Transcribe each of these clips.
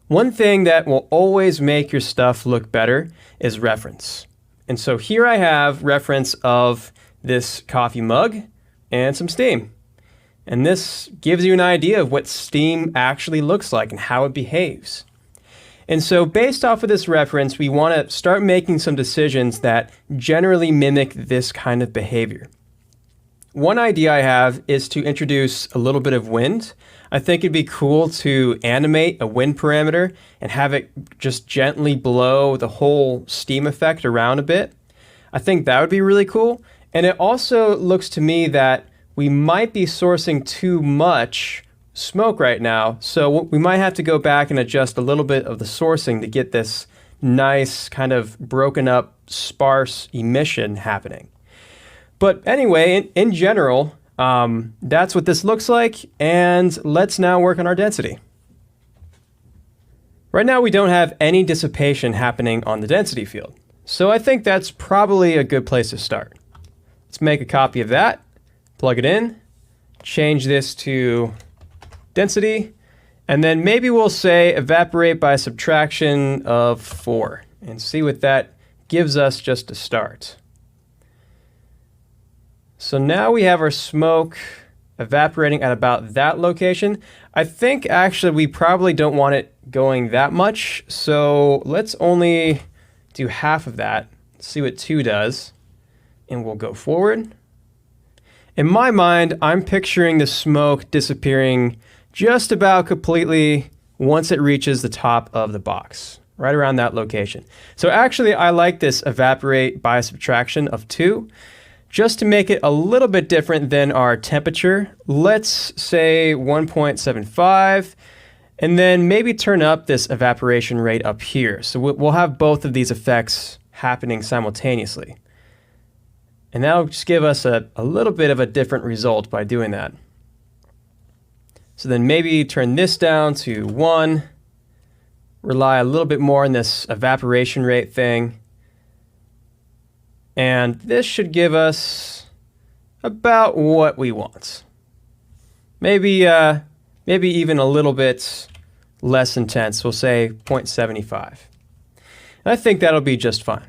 One thing that will always make your stuff look better is reference. And so here I have reference of this coffee mug and some steam. And this gives you an idea of what steam actually looks like and how it behaves. And so based off of this reference, we want to start making some decisions that generally mimic this kind of behavior. One idea I have is to introduce a little bit of wind. I think it'd be cool to animate a wind parameter and have it just gently blow the whole steam effect around a bit. I think that would be really cool. And it also looks to me that we might be sourcing too much smoke right now. So we might have to go back and adjust a little bit of the sourcing to get this nice kind of broken up, sparse emission happening. But anyway, in general, that's what this looks like, and let's now work on our density. Right now we don't have any dissipation happening on the density field, so I think that's probably a good place to start. Let's make a copy of that, plug it in, change this to density, and then maybe we'll say evaporate by subtraction of 4, and see what that gives us just to start. So now we have our smoke evaporating at about that location. I think actually we probably don't want it going that much, so let's only do half of that. See what 2 does, and we'll go forward. In my mind, I'm picturing the smoke disappearing just about completely once it reaches the top of the box, right around that location. So actually I like this evaporate by subtraction of 2. Just to make it a little bit different than our temperature, let's say 1.75, and then maybe turn up this evaporation rate up here. So we'll have both of these effects happening simultaneously. And that'll just give us a little bit of a different result by doing that. So then maybe turn this down to 1, rely a little bit more on this evaporation rate thing. And this should give us about what we want. Maybe even a little bit less intense. We'll say 0.75. And I think that'll be just fine.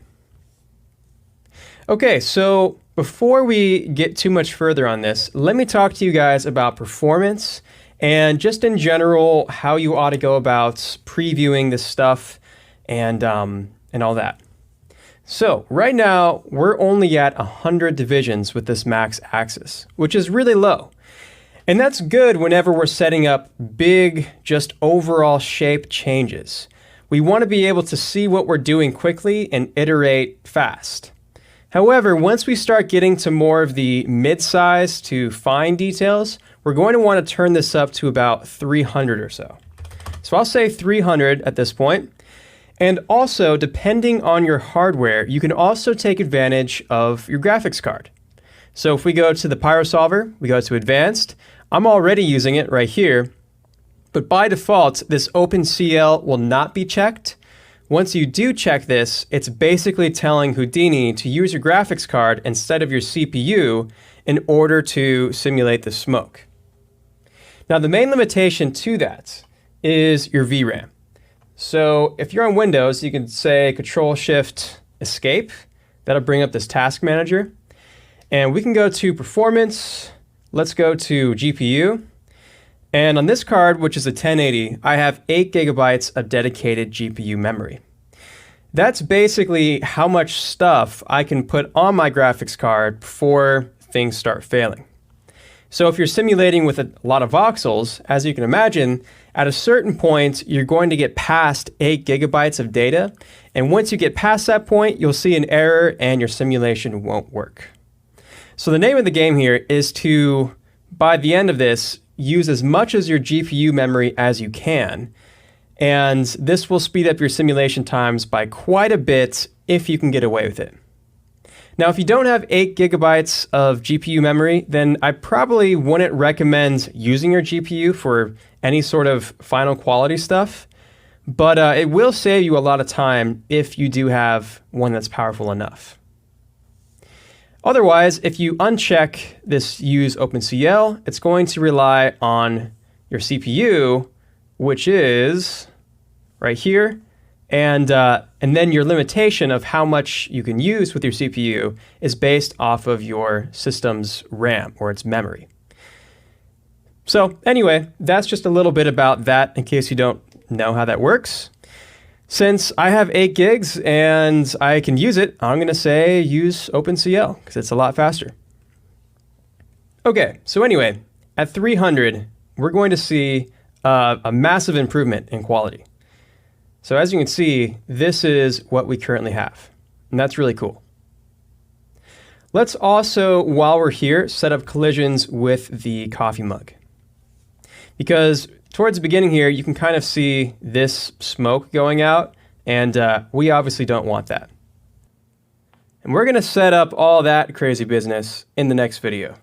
Okay, so before we get too much further on this, let me talk to you guys about performance and just in general how you ought to go about previewing this stuff and all that. So right now, we're only at 100 divisions with this max axis, which is really low. And that's good whenever we're setting up big, just overall shape changes. We want to be able to see what we're doing quickly and iterate fast. However, once we start getting to more of the mid-size to fine details, we're going to want to turn this up to about 300 or so. So I'll say 300 at this point. And also, depending on your hardware, you can also take advantage of your graphics card. So if we go to the Pyro Solver, we go to Advanced, I'm already using it right here, but by default, this OpenCL will not be checked. Once you do check this, it's basically telling Houdini to use your graphics card instead of your CPU in order to simulate the smoke. Now, the main limitation to that is your VRAM. So if you're on Windows, you can say Control-Shift-Escape. That'll bring up this task manager. And we can go to Performance. Let's go to GPU. And on this card, which is a 1080, I have 8 gigabytes of dedicated GPU memory. That's basically how much stuff I can put on my graphics card before things start failing. So if you're simulating with a lot of voxels, as you can imagine, at a certain point, you're going to get past 8 gigabytes of data. And once you get past that point, you'll see an error and your simulation won't work. So the name of the game here is to, by the end of this, use as much as your GPU memory as you can. And this will speed up your simulation times by quite a bit if you can get away with it. Now, if you don't have 8 gigabytes of GPU memory, then I probably wouldn't recommend using your GPU for any sort of final quality stuff, but it will save you a lot of time if you do have one that's powerful enough. Otherwise, if you uncheck this use OpenCL, it's going to rely on your CPU, which is right here. And then your limitation of how much you can use with your CPU is based off of your system's RAM or its memory. So anyway, that's just a little bit about that in case you don't know how that works. Since I have 8 gigs and I can use it, I'm going to say use OpenCL because it's a lot faster. Okay, so anyway, at 300, we're going to see a massive improvement in quality. So as you can see, this is what we currently have, and that's really cool. Let's also, while we're here, set up collisions with the coffee mug. Because towards the beginning here, you can kind of see this smoke going out, and we obviously don't want that. And we're going to set up all that crazy business in the next video.